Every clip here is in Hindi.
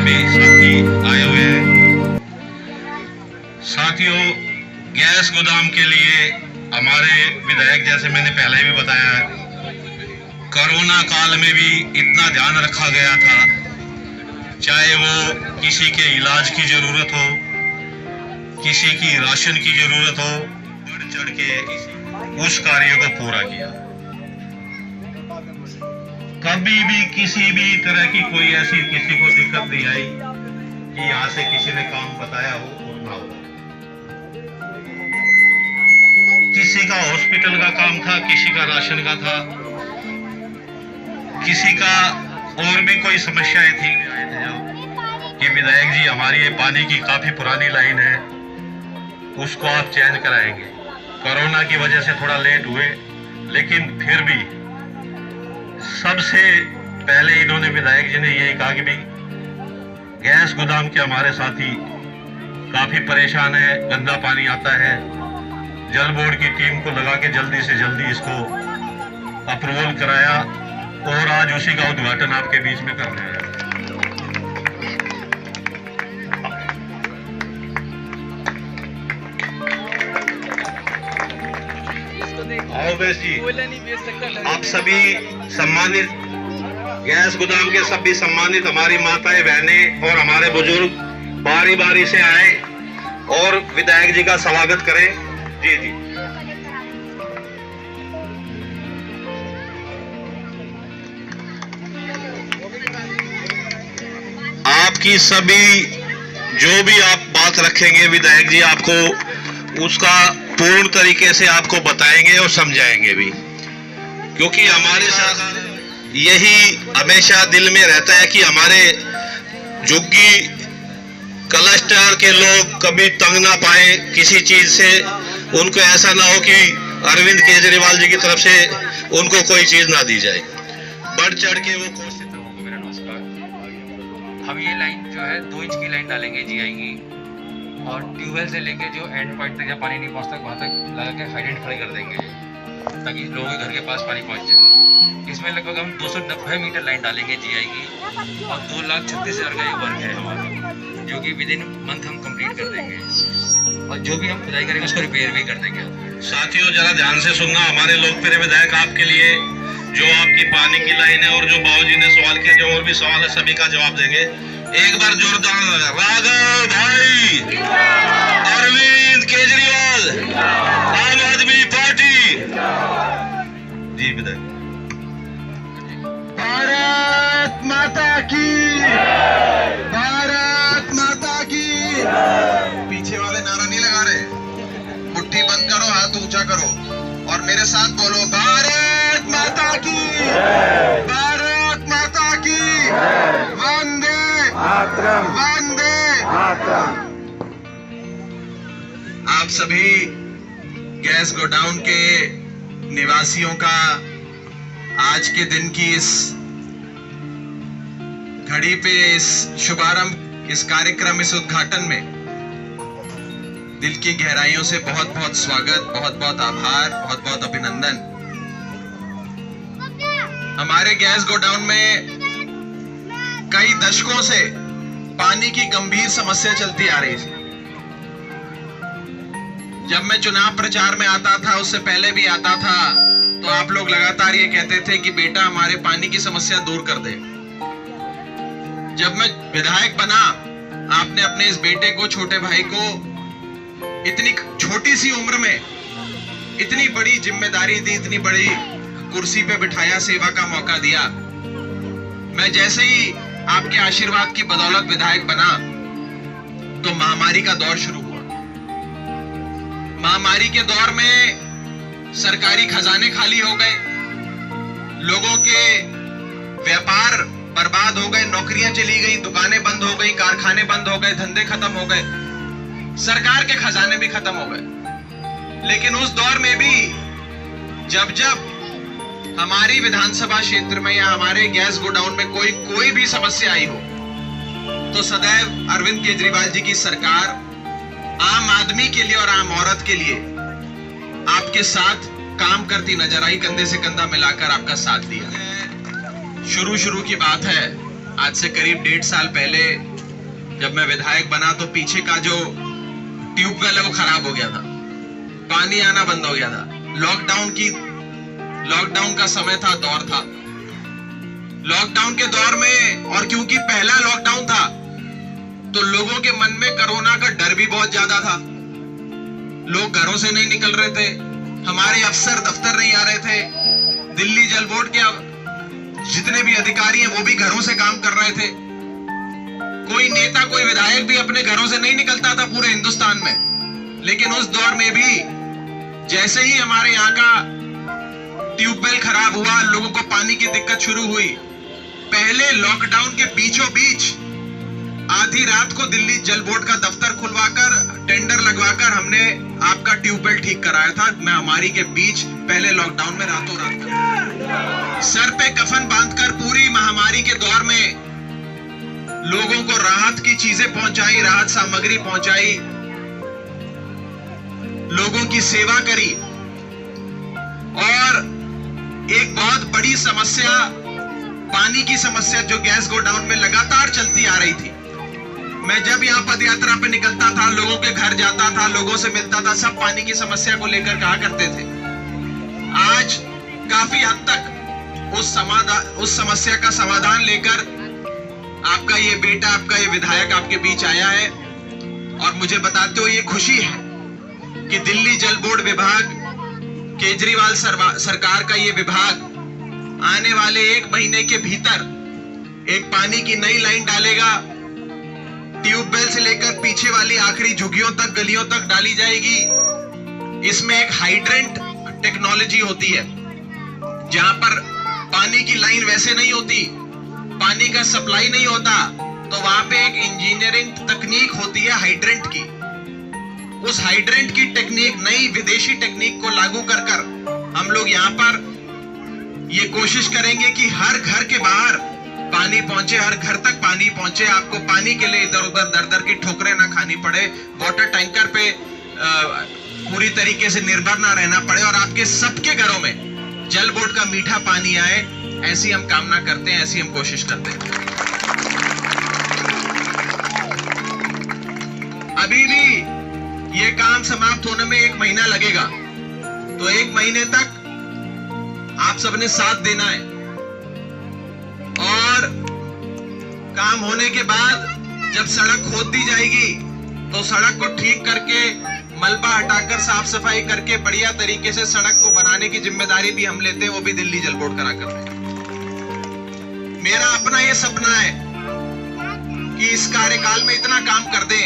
सभी साथी आए हुए हैं। साथियों, गैस गोदाम के लिए हमारे विधायक, जैसे मैंने पहले भी बताया, कोरोना काल में भी इतना ध्यान रखा गया था, चाहे वो किसी के इलाज की जरूरत हो, किसी की राशन की जरूरत हो, बढ़ चढ़ के उस कार्य को पूरा किया। कभी भी किसी भी तरह की कोई ऐसी किसी को दिक्कत नहीं आई कि यहां से किसी ने काम बताया हो और ना हो। किसी का हॉस्पिटल का काम था, किसी का राशन का था, किसी का और भी कोई समस्याएं थी कि विधायक जी हमारी ये पानी की काफी पुरानी लाइन है, उसको आप चेंज कराएंगे। कोरोना की वजह से थोड़ा लेट हुए, लेकिन फिर भी सबसे पहले इन्होंने, विधायक जी ने यही कहा कि भाई गैस गोदाम के हमारे साथी काफी परेशान है, गंदा पानी आता है, जल बोर्ड की टीम को लगा के जल्दी से जल्दी इसको अप्रूवल कराया और आज उसी का उद्घाटन आपके बीच में कर रहे हैं। आप सभी सम्मानित, गैस गोदाम के सभी सम्मानित हमारी माताएं, बहनें और हमारे बुजुर्ग बारी बारी से आए और विधायक जी का स्वागत करें। जी जी। आपकी सभी जो भी आप बात रखेंगे, विधायक जी आपको उसका पूर्ण तरीके से आपको बताएंगे और समझाएंगे भी, क्योंकि हमारे साथ यही हमेशा दिल में रहता है कि हमारे झुग्गी क्लस्टर के लोग कभी तंग ना पाए किसी चीज से, उनको ऐसा ना हो कि अरविंद केजरीवाल जी की तरफ से उनको कोई चीज ना दी जाए। बढ़ चढ़ के वो मेरा नमस्कार। हम ये लाइन जो है 2 इंच की लाइन डालेंगे जीआई की, और ट्यूबवेल से लेके जो एंड पॉइंट तक जब पानी नहीं पहुंचता वहां तक लगा के आइडेंटिफाई कर देंगे ताकि लोगों के घर के पास पानी पहुंच जाए। इसमें लगभग हम 290 मीटर लाइन डालेंगे जीआई की, और 2,36,000 का ये वर्क है हमारा, जो कि विद इन मंथ हम कंप्लीट कर देंगे, और जो भी हम खुदाई करेंगे उसको रिपेयर भी कर देंगे। साथियों, जरा ध्यान से सुनना, हमारे लोकप्रिय विधायक आपके लिए जो आपकी पानी की लाइन है और जो बाबूजी ने सवाल किया, जो और भी सवाल है, सभी का जवाब देंगे। एक बार जोरदार राघव भाई, अरविंद केजरीवाल, आम आदमी पार्टी। जी विधायक। भारत माता की, भारत माता की। पीछे वाले नारा नहीं लगा रहे, मुट्ठी बंद करो, हाथ ऊंचा करो और मेरे साथ बोलो, भारत माता की, भारत माता की, वंदे मातरम, वंदे मातरम। आप सभी गैस गोडाउन के निवासियों का आज के दिन की इस घड़ी पे, इस शुभारंभ, इस कार्यक्रम, इस उद्घाटन में दिल की गहराइयों से बहुत बहुत स्वागत, बहुत बहुत आभार, बहुत बहुत अभिनंदन। हमारे गैस गोडाउन में कई दशकों से पानी की गंभीर समस्या चलती आ रही थी। जब मैं चुनाव प्रचार में आता था, उससे पहले भी आता था, तो आप लोग लगातार ये कहते थे कि बेटा हमारे पानी की समस्या दूर कर दे। जब मैं विधायक बना, आपने अपने इस बेटे को, छोटे भाई को, इतनी छोटी सी उम्र में इतनी बड़ी जिम्मेदारी दी, इतनी बड़ी कुर्सी पे बिठाया, सेवा का मौका दिया। मैं जैसे ही आपके आशीर्वाद की बदौलत विधायक बना, तो महामारी का दौर शुरू हुआ। महामारी के दौर में सरकारी खजाने खाली हो गए, लोगों के व्यापार बर्बाद हो गए, नौकरियां चली गई, दुकानें बंद हो गई, कारखाने बंद हो गए, धंधे खत्म हो गए, सरकार के खजाने भी खत्म हो गए। लेकिन उस दौर में भी जब जब हमारी विधानसभा क्षेत्र में या हमारे गैस गोडाउन में कोई भी समस्या आई हो, तो सदैव अरविंद केजरीवाल जी की सरकार आम आदमी के लिए और आम औरत के लिए आपके साथ काम करती नजर आई, कंधे से कंधा मिलाकर आपका साथ दिया। शुरू की बात है, आज से करीब 1.5 साल पहले जब मैं विधायक बना तो पीछे का जो ट्यूबवेल है वो खराब हो गया था, पानी आना बंद हो गया था। लॉकडाउन का समय था, दौर था। लॉकडाउन के दौर में, और क्योंकि पहला लॉकडाउन था, तो लोगों के मन में कोरोना का डर भी बहुत ज्यादा था। लोग घरों से नहीं निकल रहे थे, हमारे अफसर दफ्तर नहीं आ रहे थे, दिल्ली जल बोर्ड के जितने भी अधिकारी हैं वो भी घरों से काम कर रहे थे। कोई नेता, कोई विधायक भी अपने घरों से नहीं निकलता था पूरे हिंदुस्तान में। लेकिन उस दौर में भी जैसे ही हमारे यहाँ का ट्यूबवेल खराब हुआ, लोगों को पानी की दिक्कत शुरू हुई, पहले लॉकडाउन के बीचों बीच आधी रात को दिल्ली जल बोर्ड का दफ्तर खुलवाकर, टेंडर लगवाकर हमने आपका ट्यूबवेल ठीक कराया था। महामारी के बीच पहले लॉकडाउन में रातों रात सर पे कफन बांधकर पूरी महामारी के दौर में लोगों को राहत की चीजें पहुंचाई, राहत सामग्री पहुंचाई, लोगों की सेवा करी। और एक बहुत बड़ी समस्या, पानी की समस्या जो गैस गोडाउन में लगातार चलती आ रही थी। मैं जब यहाँ पद यात्रा पे निकलता था, लोगों के घर जाता था, लोगों से मिलता था, सब पानी की समस्या को लेकर कहा करते थे। आज काफी हद तक उस समस्या का समाधान लेकर आपका ये बेटा, आपका ये विधायक आपके बीच आया है। और मुझे बताते हुए ये खुशी है कि दिल्ली जल बोर्ड विभाग, केजरीवाल सरकार का ये विभाग आने वाले 1 महीने के भीतर एक पानी की नई लाइन डालेगा। ट्यूबवेल से लेकर पीछे वाली आखिरी झुग्गियों तक, गलियों तक डाली जाएगी। इसमें एक हाइड्रेंट टेक्नोलॉजी होती है, जहां पर पानी की लाइन वैसे नहीं होती, पानी का सप्लाई नहीं होता, तो वहां पे एक इंजीनियरिंग तकनीक होती है हाइड्रेंट की। उस हाइड्रेंट की टेक्निक, नई विदेशी टेक्निक को लागू कर हम लोग यहाँ पर ये कोशिश करेंगे कि हर घर के बाहर पानी पहुंचे, हर घर तक पानी पहुंचे। आपको पानी के लिए इधर उधर दर दर की ठोकरें ना खानी पड़े, वाटर टैंकर पे पूरी तरीके से निर्भर ना रहना पड़े, और आपके सबके घरों में जल बोर्ड का मीठा पानी आए, ऐसी हम कामना करते हैं, ऐसी हम कोशिश करते हैं। अभी भी ये काम समाप्त होने में 1 महीना लगेगा, तो 1 महीने तक आप सबने साथ देना है। और काम होने के बाद जब सड़क खोद दी जाएगी, तो सड़क को ठीक करके, मलबा हटाकर, साफ सफाई करके बढ़िया तरीके से सड़क को बनाने की जिम्मेदारी भी हम लेते हैं, वो भी दिल्ली जल बोर्ड करा करते हैं। मेरा अपना ये सपना है कि इस कार्यकाल में इतना काम कर दें,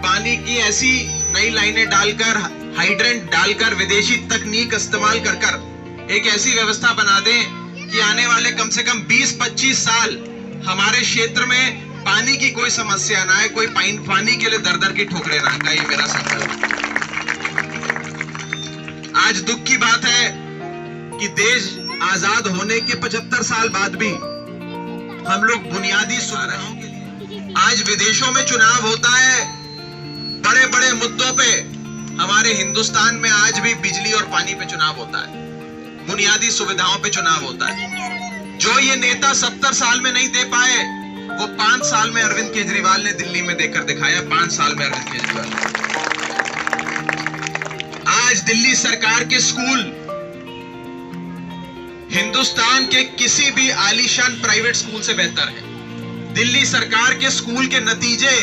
पानी की ऐसी नई लाइनें डालकर, हाइड्रेंट डालकर, विदेशी तकनीक इस्तेमाल कर एक ऐसी व्यवस्था बना दें कि आने वाले कम से कम 20-25 साल हमारे क्षेत्र में पानी की कोई समस्या ना है, कोई पानी के लिए दर दर की ठोकरें ना खाए। ये मेरा संकल्प। आज दुख की बात है कि देश आजाद होने के 75 साल बाद भी हम लोग बुनियादी सुविधाओं के लिए, आज विदेशों में चुनाव होता है, बड़े बड़े मुद्दों पे, हमारे हिंदुस्तान में आज भी बिजली और पानी पे चुनाव होता है, बुनियादी सुविधाओं पे चुनाव होता है। जो ये नेता 70 साल में नहीं दे पाए, वो 5 साल में अरविंद केजरीवाल ने दिल्ली में देकर दिखाया। 5 साल में अरविंद केजरीवाल। आज दिल्ली सरकार के स्कूल हिंदुस्तान के किसी भी आलीशान प्राइवेट स्कूल से बेहतर है। दिल्ली सरकार के स्कूल के नतीजे,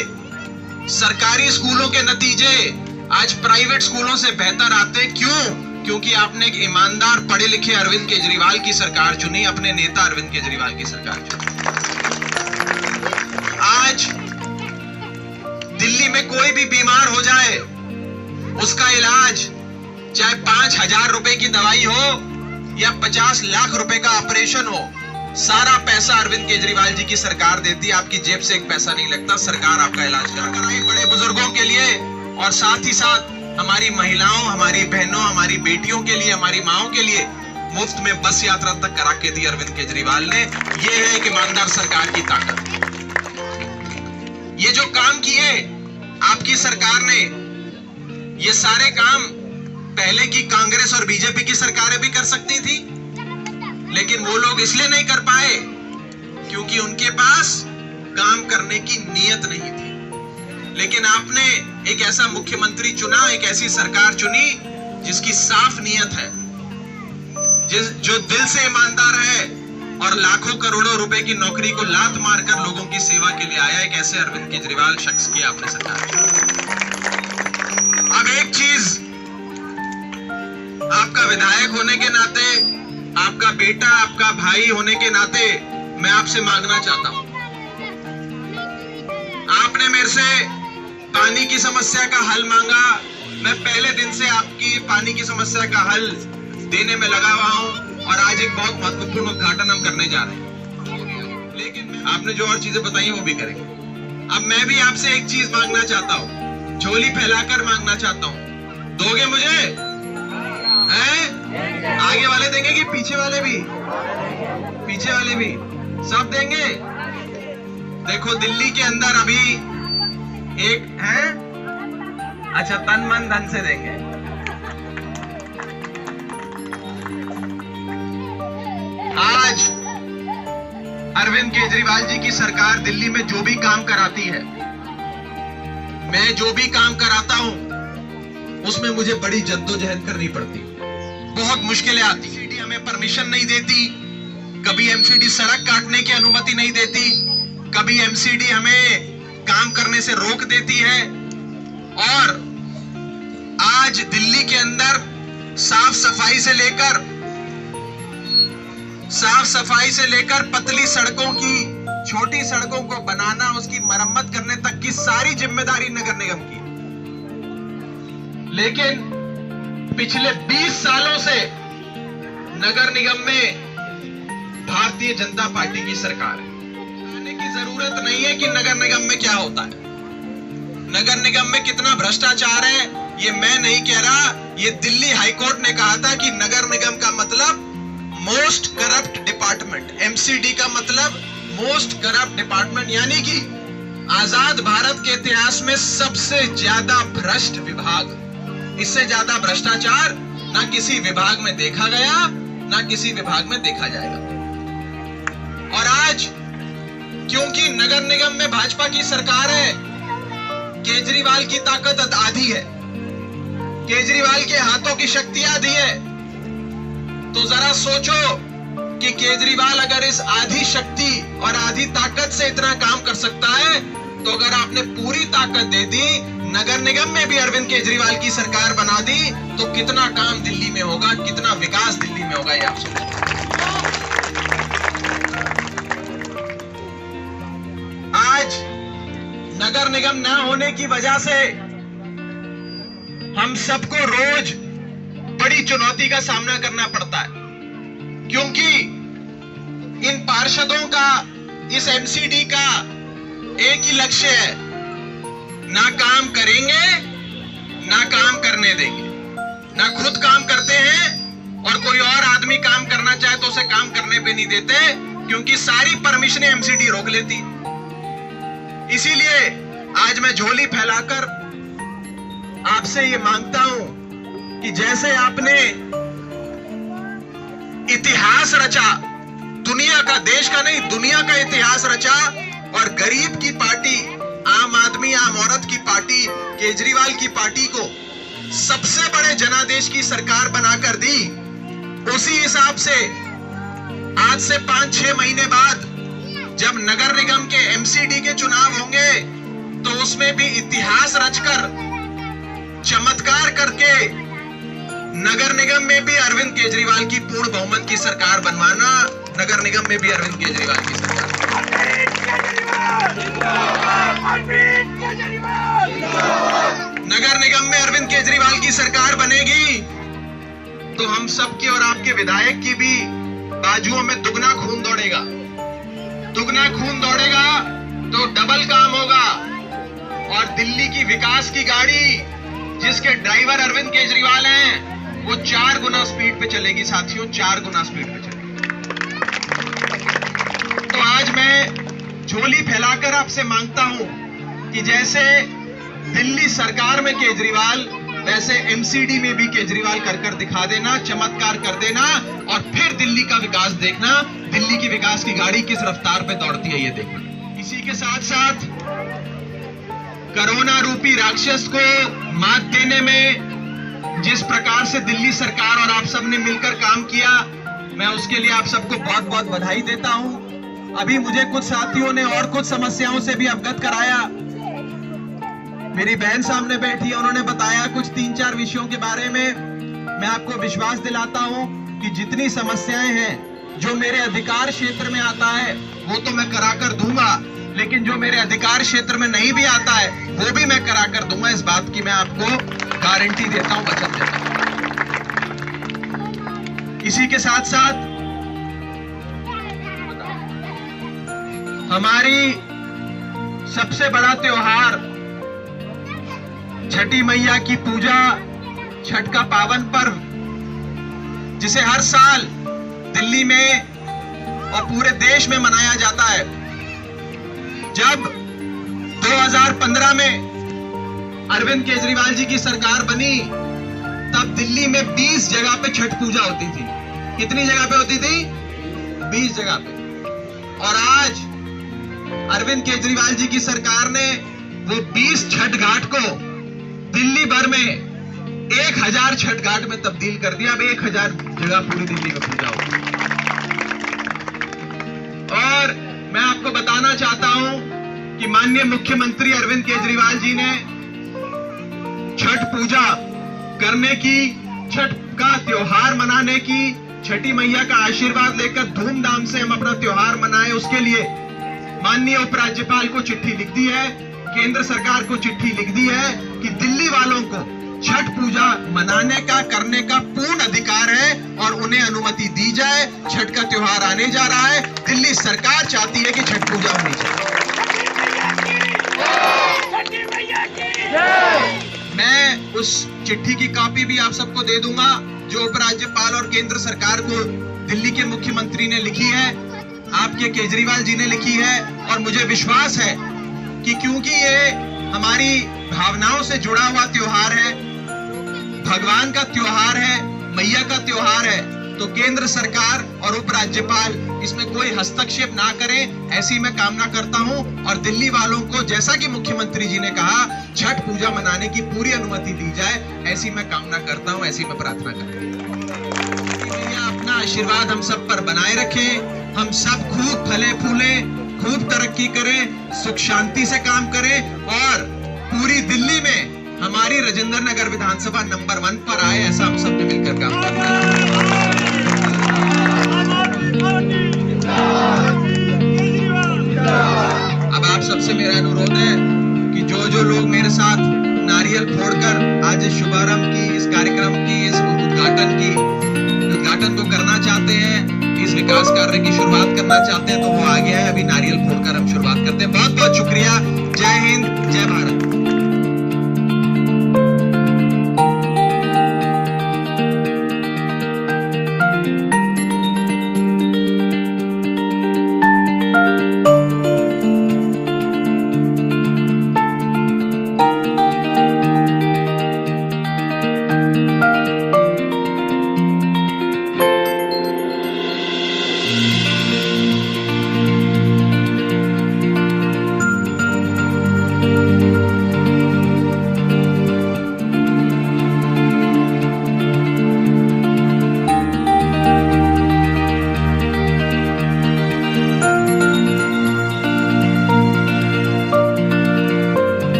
सरकारी स्कूलों के नतीजे आज प्राइवेट स्कूलों से बेहतर आते हैं। क्यों? क्योंकि आपने एक ईमानदार, पढ़े लिखे अरविंद केजरीवाल की सरकार चुनी, अपने नेता अरविंद केजरीवाल की सरकार चुनी। आज दिल्ली में कोई भी बीमार हो जाए, उसका इलाज चाहे 5,000 रुपए की दवाई हो या 50 लाख रुपए का ऑपरेशन हो, सारा पैसा अरविंद केजरीवाल जी की सरकार देती है। आपकी जेब से एक पैसा नहीं लगता, सरकार आपका इलाज कराई। बड़े बुजुर्गों के लिए और साथ ही साथ हमारी महिलाओं, हमारी बहनों, हमारी बेटियों के लिए, हमारी माओं के लिए मुफ्त में बस यात्रा तक करा के दी अरविंद केजरीवाल ने। ये है एक ईमानदार सरकार की ताकत। ये जो काम किए आपकी सरकार ने, ये सारे काम पहले की कांग्रेस और बीजेपी की सरकारें भी कर सकती थी, लेकिन वो लोग इसलिए नहीं कर पाए क्योंकि उनके पास काम करने की नीयत नहीं थी, लेकिन आपने एक ऐसा मुख्यमंत्री चुना, एक ऐसी सरकार चुनी जिसकी साफ नीयत है, जो दिल से ईमानदार है और लाखों करोड़ों रुपए की नौकरी को लात मारकर लोगों की सेवा के लिए आया। एक ऐसे अरविंद केजरीवाल शख्स की आपने सरकार चुनी। अब एक चीज, आपका विधायक होने के नाते, आपका बेटा, आपका भाई होने के नाते मैं आपसे मांगना चाहता हूं। आपने मेरे से पानी की समस्या का हल मांगा, मैं पहले दिन से आपकी पानी की समस्या का हल देने में लगा हुआ हूं और आज एक बहुत महत्वपूर्ण उद्घाटन हम करने जा रहे हैं। लेकिन आपने जो और चीजें बताई वो भी करेंगे। अब मैं भी आपसे एक चीज मांगना चाहता हूं, झोली फैलाकर मांगना चाहता हूं। दोगे मुझे? हैं? आगे वाले देंगे कि पीछे वाले भी? पीछे वाले भी सब देंगे। देखो दिल्ली के अंदर अभी एक है, अच्छा तन मन धन से देंगे। आज अरविंद केजरीवाल जी की सरकार दिल्ली में जो भी काम कराती है, मैं जो भी काम कराता हूं उसमें मुझे बड़ी जद्दोजहद करनी पड़ती, बहुत मुश्किलें आती। एमसीडी हमें परमिशन नहीं देती, कभी एमसीडी सड़क काटने की अनुमति नहीं देती, कभी एमसीडी हमें काम करने से रोक देती है। और आज दिल्ली के अंदर साफ सफाई से लेकर पतली सड़कों की, छोटी सड़कों को बनाना, उसकी मरम्मत करने तक की सारी जिम्मेदारी नगर निगम की। लेकिन पिछले 20 सालों से नगर निगम में भारतीय जनता पार्टी की सरकार है। कहने की जरूरत नहीं है कि नगर निगम में क्या होता है, नगर निगम में कितना भ्रष्टाचार है, ये मैं नहीं कह रहा, ये दिल्ली हाईकोर्ट ने कहा था कि नगर निगम का मतलब मोस्ट करप्ट डिपार्टमेंट, एमसीडी का मतलब मोस्ट करप्ट डिपार्टमेंट, यानी कि आजाद भारत के इतिहास में सबसे ज्यादा भ्रष्ट विभाग। इससे ज्यादा भ्रष्टाचार ना किसी विभाग में देखा गया, ना किसी विभाग में देखा जाएगा। और आज क्योंकि नगर निगम में भाजपा की सरकार है, केजरीवाल की ताकत आधी है, केजरीवाल के हाथों की शक्ति आधी है। तो जरा सोचो कि केजरीवाल अगर इस आधी शक्ति और आधी ताकत से इतना काम कर सकता है, तो अगर आपने पूरी ताकत दे दी, नगर निगम में भी अरविंद केजरीवाल की सरकार बना दी, तो कितना काम दिल्ली में होगा, कितना विकास दिल्ली में होगा, ये आप सोचो। आज नगर निगम न होने की वजह से हम सबको रोज बड़ी चुनौती का सामना करना पड़ता है, क्योंकि इन पार्षदों का, इस एमसीडी का एक ही लक्ष्य है, ना काम करेंगे ना काम करने देंगे, ना खुद काम करते हैं और कोई और आदमी काम करना चाहे तो उसे काम करने पे नहीं देते, क्योंकि सारी परमिशनें एमसीडी रोक लेती। इसीलिए आज मैं झोली फैलाकर आपसे ये मांगता हूं कि जैसे आपने इतिहास रचा, दुनिया का, देश का नहीं, दुनिया का इतिहास रचा और गरीब की पार्टी, आम आदमी, आम औरत की पार्टी, केजरीवाल की पार्टी को सबसे बड़े जनादेश की सरकार बनाकर दी, उसी हिसाब से आज से 5-6 महीने बाद जब नगर निगम के एमसीडी के चुनाव होंगे, तो उसमें भी इतिहास रचकर, चमत्कार करके नगर निगम में भी अरविंद केजरीवाल की पूर्ण बहुमत की सरकार बनवाना, नगर निगम में भी अरविंद केजरीवाल की सरकार। नगर निगम में अरविंद केजरीवाल की सरकार बनेगी तो हम सबके और आपके विधायक की भी बाजुओं में दुगना खून दौड़ेगा, दुगना खून दौड़ेगा तो डबल काम होगा। और दिल्ली की विकास की गाड़ी, जिसके ड्राइवर अरविंद केजरीवाल हैं, वो 4 गुना स्पीड पे चलेगी साथियों, 4 गुना स्पीड पे चलेगी। तो आज मैं झोली फैलाकर आपसे मांगता हूं कि जैसे दिल्ली सरकार में केजरीवाल, वैसे एमसीडी में भी केजरीवाल कर दिखा देना, चमत्कार कर देना और फिर दिल्ली का विकास देखना, दिल्ली की विकास की गाड़ी किस रफ्तार पे दौड़ती है ये देखना। इसी के साथ साथ कोरोना रूपी राक्षस को मात देने में जिस प्रकार से दिल्ली सरकार और आप सब ने मिलकर काम किया, मैं उसके लिए आप सबको बहुत बहुत बधाई देता हूं। अभी मुझे कुछ साथियों ने और कुछ समस्याओं से भी अवगत कराया। मेरी बहन सामने बैठी है, उन्होंने बताया कुछ 3-4 विषयों के बारे में। मैं आपको विश्वास दिलाता हूं कि जितनी समस्याएं हैं जो मेरे अधिकार क्षेत्र में आता है वो तो मैं कराकर दूंगा, लेकिन जो मेरे अधिकार क्षेत्र में नहीं भी आता है वो भी मैं कराकर दूंगा। इस बात की मैं आपको गारंटी देता हूं, वचन देता हूं। इसी के साथ साथ हमारी सबसे बड़ा त्योहार छठी मैया की पूजा, छठ का पावन पर्व, जिसे हर साल दिल्ली में और पूरे देश में मनाया जाता है। जब 2015 में अरविंद केजरीवाल जी की सरकार बनी, तब दिल्ली में 20 जगह पे छठ पूजा होती थी। कितनी जगह पे होती थी? 20 जगह पे। और आज अरविंद केजरीवाल जी की सरकार ने वो 20 छठ घाट को दिल्ली भर में 1000 छठ घाट में तब्दील कर दिया। अब 1000 जगह पूरी दिल्ली में पूजा होगी। और मैं आपको बताना चाहता हूं कि माननीय मुख्यमंत्री अरविंद केजरीवाल जी ने छठ पूजा करने की, छठ का त्योहार मनाने की, छठी मैया का आशीर्वाद लेकर धूमधाम से हम अपना त्योहार मनाएं, उसके लिए माननीय उपराज्यपाल को चिट्ठी लिख दी है, केंद्र सरकार को चिट्ठी लिख दी है कि दिल्ली वालों को छठ पूजा मनाने का, करने का पूर्ण अधिकार है और उन्हें अनुमति दी जाए। छठ का त्योहार आने जा रहा है, दिल्ली सरकार चाहती है कि छठ पूजा होनी चाहिए। मैं उस चिट्ठी की कॉपी भी आप सबको दे दूंगा जो उपराज्यपाल और केंद्र सरकार को दिल्ली के मुख्यमंत्री ने लिखी है, आपके केजरीवाल जी ने लिखी है। और मुझे विश्वास है कि क्योंकि ये हमारी भावनाओं से जुड़ा हुआ त्योहार है, भगवान का त्योहार है, मैया का त्योहार है, तो केंद्र सरकार और उपराज्यपाल इसमें कोई हस्तक्षेप ना करें, ऐसी मैं कामना करता हूं। और दिल्ली वालों को, जैसा कि मुख्यमंत्री जी ने कहा, छठ पूजा मनाने की पूरी अनुमति दी जाए, ऐसी मैं कामना करता हूं, ऐसी मैं प्रार्थना करता हूं। मैया अपना आशीर्वाद हम सब पर बनाए रखें, हम सब खूब फले फूले, खूब तरक्की करें, सुख शांति से काम करें और पूरी दिल्ली में हमारी राजेंद्र नगर विधानसभा नंबर 1 पर आए, ऐसा हम सब ने मिलकर काम करना है। अब आप सबसे मेरा अनुरोध है कि जो जो लोग मेरे साथ नारियल फोड़कर आज इस शुभारंभ की, इस कार्यक्रम की, इस उद्घाटन को करना चाहते हैं, इस विकास कार्य की शुरुआत करना चाहते हैं, तो वो आगे है। अभी नारियल फोड़कर हम शुरुआत करते हैं। बहुत बहुत शुक्रिया। जय हिंद।